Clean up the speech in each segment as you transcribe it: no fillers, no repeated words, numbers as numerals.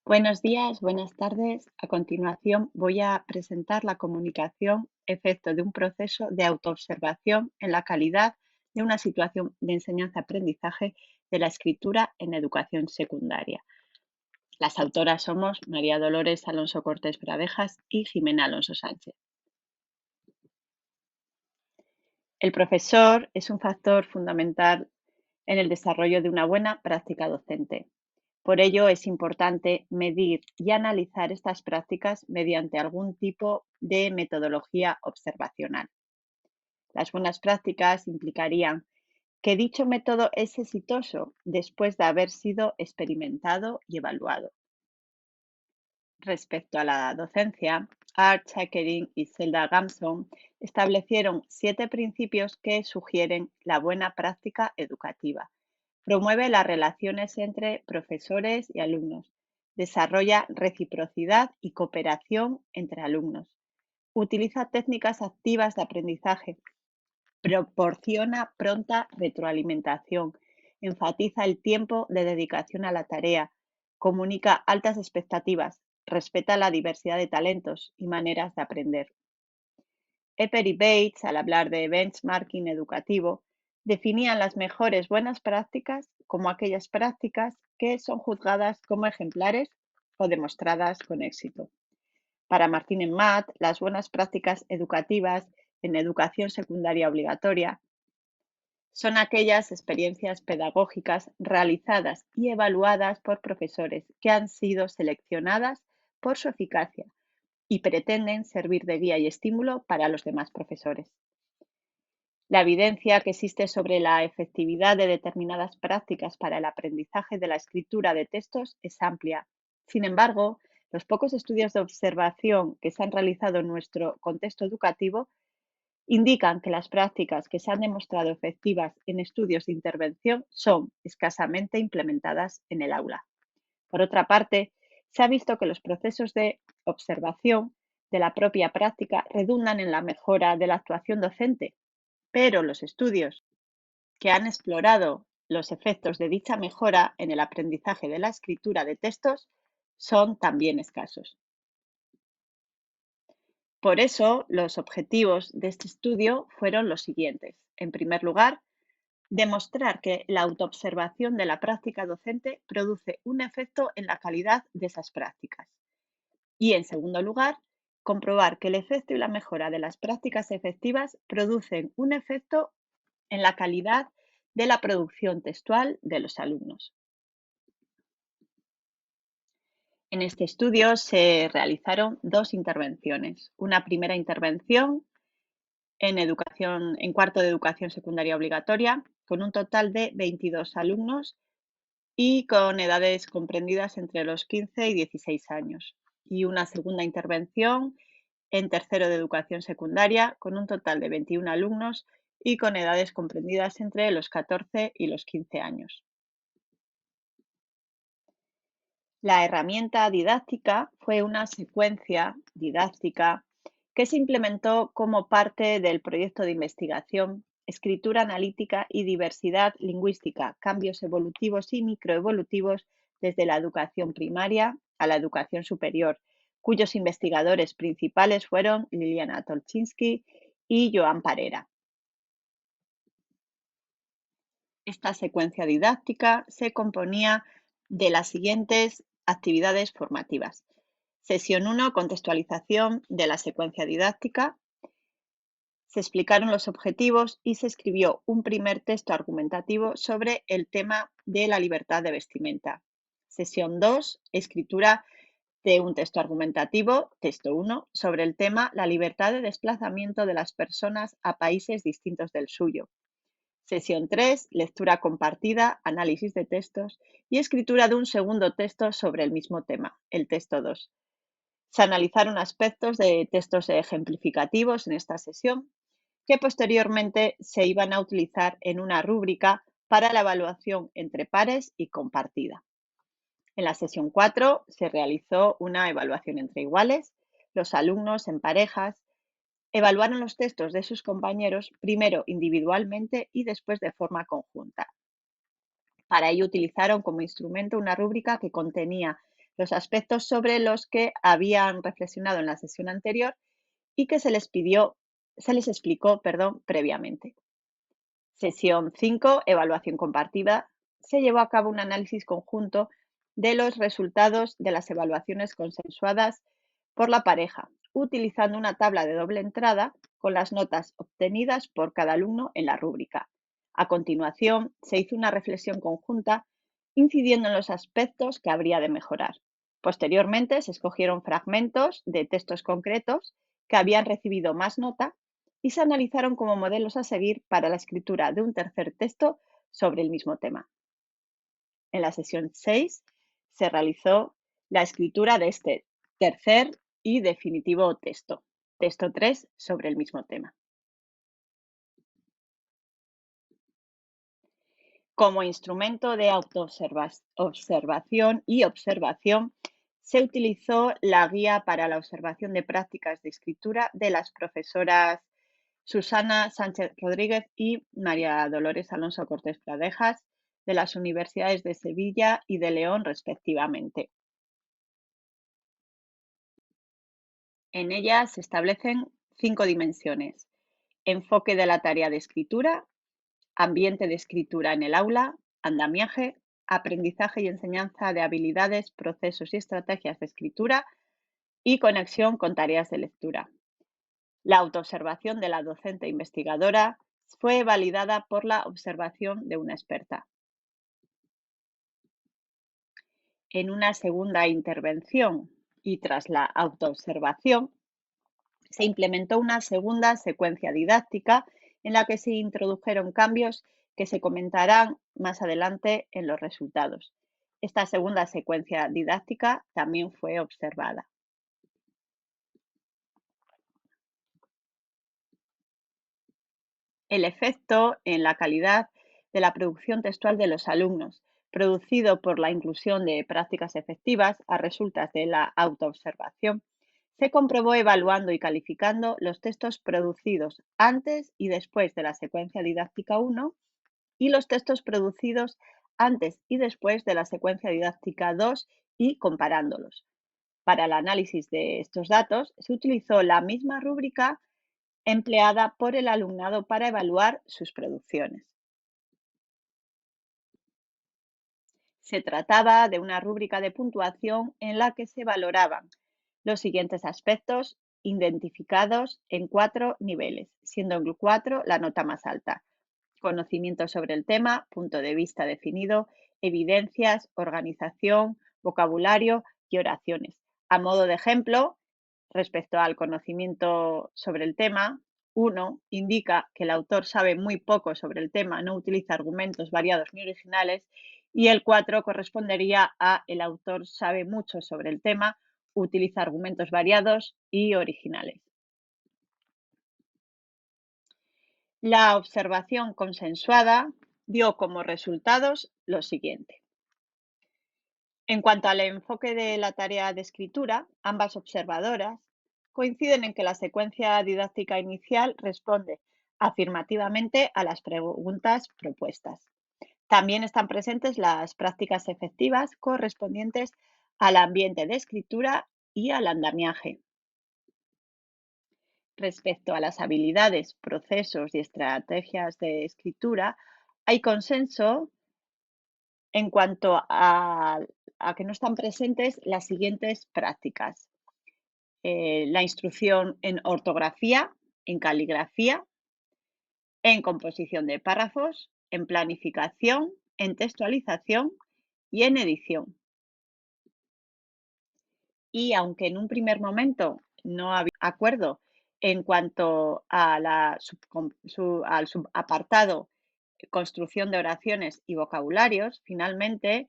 Buenos días, buenas tardes. A continuación voy a presentar la comunicación, efecto de un proceso de autoobservación en la calidad de una situación de enseñanza-aprendizaje de la escritura en educación secundaria. Las autoras somos María Dolores Alonso Cortés Bravejas y Jimena Alonso Sánchez. El profesor es un factor fundamental en el desarrollo de una buena práctica docente. Por ello, es importante medir y analizar estas prácticas mediante algún tipo de metodología observacional. Las buenas prácticas implicarían que dicho método es exitoso después de haber sido experimentado y evaluado. Respecto a la docencia, Art Checkering y Zelda Gamson establecieron 7 principios que sugieren la buena práctica educativa. Promueve las relaciones entre profesores y alumnos. Desarrolla reciprocidad y cooperación entre alumnos. Utiliza técnicas activas de aprendizaje. Proporciona pronta retroalimentación. Enfatiza el tiempo de dedicación a la tarea. Comunica altas expectativas. Respeta la diversidad de talentos y maneras de aprender. Epper y Bates, al hablar de benchmarking educativo, definían las mejores buenas prácticas como aquellas prácticas que son juzgadas como ejemplares o demostradas con éxito. Para Martín Matt, las buenas prácticas educativas en educación secundaria obligatoria son aquellas experiencias pedagógicas realizadas y evaluadas por profesores que han sido seleccionadas por su eficacia y pretenden servir de guía y estímulo para los demás profesores. La evidencia que existe sobre la efectividad de determinadas prácticas para el aprendizaje de la escritura de textos es amplia. Sin embargo, los pocos estudios de observación que se han realizado en nuestro contexto educativo indican que las prácticas que se han demostrado efectivas en estudios de intervención son escasamente implementadas en el aula. Por otra parte, se ha visto que los procesos de observación de la propia práctica redundan en la mejora de la actuación docente, pero los estudios que han explorado los efectos de dicha mejora en el aprendizaje de la escritura de textos son también escasos. Por eso, los objetivos de este estudio fueron los siguientes. En primer lugar, demostrar que la autoobservación de la práctica docente produce un efecto en la calidad de esas prácticas. Y en segundo lugar, comprobar que el efecto y la mejora de las prácticas efectivas producen un efecto en la calidad de la producción textual de los alumnos. En este estudio se realizaron 2 intervenciones. Una primera intervención en cuarto de educación secundaria obligatoria, con un total de 22 alumnos y con edades comprendidas entre los 15 y 16 años. Y una segunda intervención en tercero de educación secundaria, con un total de 21 alumnos y con edades comprendidas entre los 14 y los 15 años. La herramienta didáctica fue una secuencia didáctica que se implementó como parte del proyecto de investigación Escritura analítica y diversidad lingüística, cambios evolutivos y microevolutivos desde la educación primaria a la educación superior, cuyos investigadores principales fueron Liliana Tolchinsky y Joan Parera. Esta secuencia didáctica se componía de las siguientes actividades formativas. Sesión 1, contextualización de la secuencia didáctica. Se explicaron los objetivos y se escribió un primer texto argumentativo sobre el tema de la libertad de vestimenta. Sesión 2, escritura de un texto argumentativo, texto 1, sobre el tema la libertad de desplazamiento de las personas a países distintos del suyo. Sesión 3, lectura compartida, análisis de textos y escritura de un segundo texto sobre el mismo tema, el texto 2. Se analizaron aspectos de textos ejemplificativos en esta sesión que posteriormente se iban a utilizar en una rúbrica para la evaluación entre pares y compartida. En la sesión 4 se realizó una evaluación entre iguales. Los alumnos en parejas evaluaron los textos de sus compañeros primero individualmente y después de forma conjunta. Para ello utilizaron como instrumento una rúbrica que contenía los aspectos sobre los que habían reflexionado en la sesión anterior y que se les explicó, previamente. Sesión 5, evaluación compartida. Se llevó a cabo un análisis conjunto de los resultados de las evaluaciones consensuadas por la pareja, utilizando una tabla de doble entrada con las notas obtenidas por cada alumno en la rúbrica. A continuación, se hizo una reflexión conjunta incidiendo en los aspectos que habría de mejorar. Posteriormente, se escogieron fragmentos de textos concretos que habían recibido más nota y se analizaron como modelos a seguir para la escritura de un tercer texto sobre el mismo tema. En la sesión 6 se realizó la escritura de este tercer y definitivo texto 3 sobre el mismo tema. Como instrumento de autoobservación y observación, se utilizó la guía para la observación de prácticas de escritura de las profesoras Susana Sánchez Rodríguez y María Dolores Alonso Cortés Pradejas, de las universidades de Sevilla y de León, respectivamente. En ella se establecen 5 dimensiones: enfoque de la tarea de escritura, ambiente de escritura en el aula, andamiaje, aprendizaje y enseñanza de habilidades, procesos y estrategias de escritura y conexión con tareas de lectura. La autoobservación de la docente investigadora fue validada por la observación de una experta. En una segunda intervención y tras la autoobservación, se implementó una segunda secuencia didáctica en la que se introdujeron cambios que se comentarán más adelante en los resultados. Esta segunda secuencia didáctica también fue observada. El efecto en la calidad de la producción textual de los alumnos, producido por la inclusión de prácticas efectivas a resultas de la autoobservación, se comprobó evaluando y calificando los textos producidos antes y después de la secuencia didáctica 1 y los textos producidos antes y después de la secuencia didáctica 2 y comparándolos. Para el análisis de estos datos se utilizó la misma rúbrica empleada por el alumnado para evaluar sus producciones. Se trataba de una rúbrica de puntuación en la que se valoraban los siguientes aspectos identificados en 4 niveles, siendo el 4 la nota más alta: conocimiento sobre el tema, punto de vista definido, evidencias, organización, vocabulario y oraciones. A modo de ejemplo, respecto al conocimiento sobre el tema, 1 indica que el autor sabe muy poco sobre el tema, no utiliza argumentos variados ni originales, y el 4 correspondería a el autor sabe mucho sobre el tema, utiliza argumentos variados y originales. La observación consensuada dio como resultados lo siguiente. En cuanto al enfoque de la tarea de escritura, ambas observadoras coinciden en que la secuencia didáctica inicial responde afirmativamente a las preguntas propuestas. También están presentes las prácticas efectivas correspondientes al ambiente de escritura y al andamiaje. Respecto a las habilidades, procesos y estrategias de escritura, hay consenso en cuanto a que no están presentes las siguientes prácticas: la instrucción en ortografía, en caligrafía, en composición de párrafos, en planificación, en textualización y en edición. Y aunque en un primer momento no había acuerdo en cuanto a al subapartado construcción de oraciones y vocabularios, finalmente,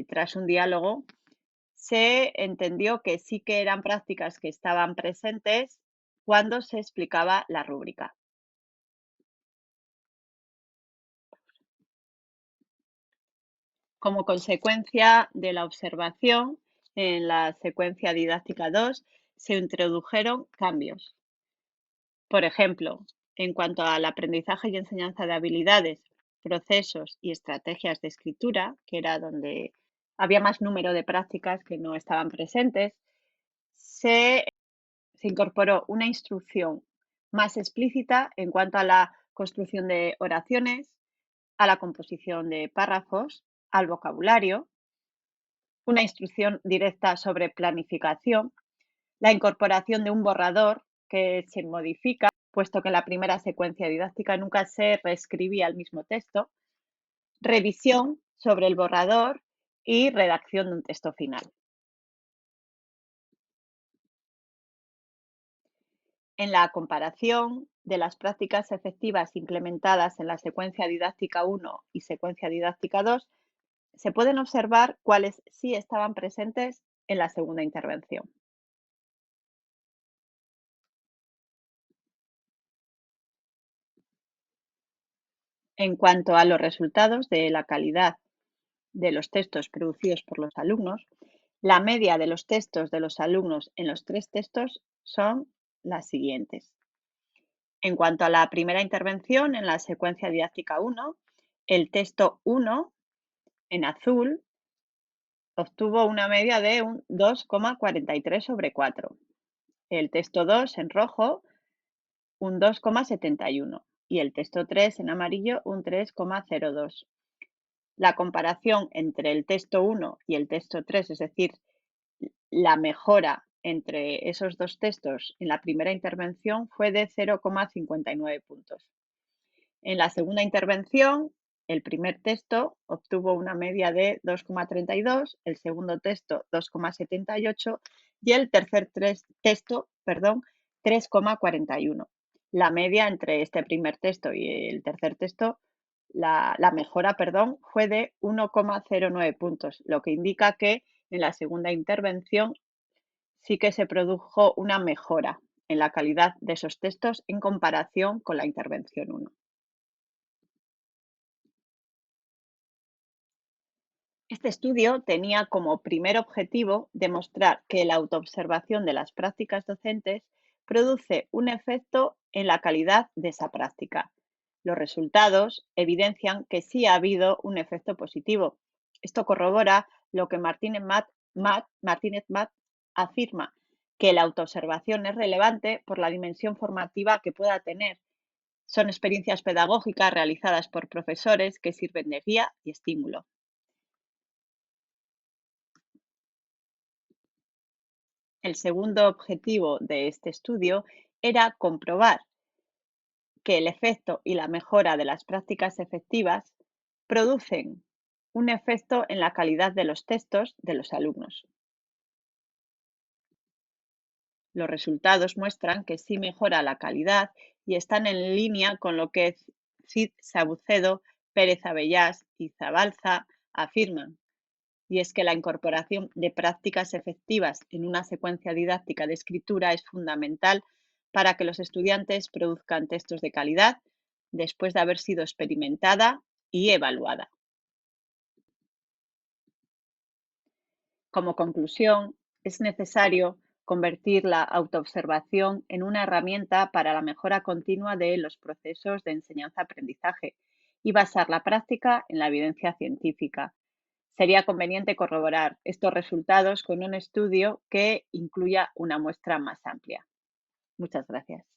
tras un diálogo, se entendió que sí que eran prácticas que estaban presentes cuando se explicaba la rúbrica. Como consecuencia de la observación, en la secuencia didáctica 2 se introdujeron cambios. Por ejemplo, en cuanto al aprendizaje y enseñanza de habilidades, procesos y estrategias de escritura, que era donde había más número de prácticas que no estaban presentes, se, se incorporó una instrucción más explícita en cuanto a la construcción de oraciones, a la composición de párrafos, al vocabulario, una instrucción directa sobre planificación, la incorporación de un borrador que se modifica, puesto que en la primera secuencia didáctica nunca se reescribía el mismo texto, revisión sobre el borrador y redacción de un texto final. En la comparación de las prácticas efectivas implementadas en la secuencia didáctica 1 y secuencia didáctica 2, se pueden observar cuáles sí estaban presentes en la segunda intervención. En cuanto a los resultados de la calidad de los textos producidos por los alumnos, la media de los textos de los alumnos en los tres textos son las siguientes. En cuanto a la primera intervención en la secuencia didáctica 1, el texto 1 en azul obtuvo una media de un 2,43 sobre 4. El texto 2 en rojo un 2,71 y el texto 3 en amarillo un 3,02. La comparación entre el texto 1 y el texto 3, es decir, la mejora entre esos dos textos en la primera intervención fue de 0,59 puntos. En la segunda intervención, el primer texto obtuvo una media de 2,32, el segundo texto 2,78 y el tercer texto, 3,41. La media entre este primer texto y el tercer texto, la mejora, fue de 1,09 puntos, lo que indica que en la segunda intervención sí que se produjo una mejora en la calidad de esos textos en comparación con la intervención 1. Este estudio tenía como primer objetivo demostrar que la autoobservación de las prácticas docentes produce un efecto en la calidad de esa práctica. Los resultados evidencian que sí ha habido un efecto positivo. Esto corrobora lo que Martínez-Matt afirma, que la autoobservación es relevante por la dimensión formativa que pueda tener. Son experiencias pedagógicas realizadas por profesores que sirven de guía y estímulo. El segundo objetivo de este estudio era comprobar que el efecto y la mejora de las prácticas efectivas producen un efecto en la calidad de los textos de los alumnos. Los resultados muestran que sí mejora la calidad y están en línea con lo que Cid Sabucedo, Pérez Abellás y Zabalza afirman, y es que la incorporación de prácticas efectivas en una secuencia didáctica de escritura es fundamental para que los estudiantes produzcan textos de calidad después de haber sido experimentada y evaluada. Como conclusión, es necesario convertir la autoobservación en una herramienta para la mejora continua de los procesos de enseñanza-aprendizaje y basar la práctica en la evidencia científica. Sería conveniente corroborar estos resultados con un estudio que incluya una muestra más amplia. Muchas gracias.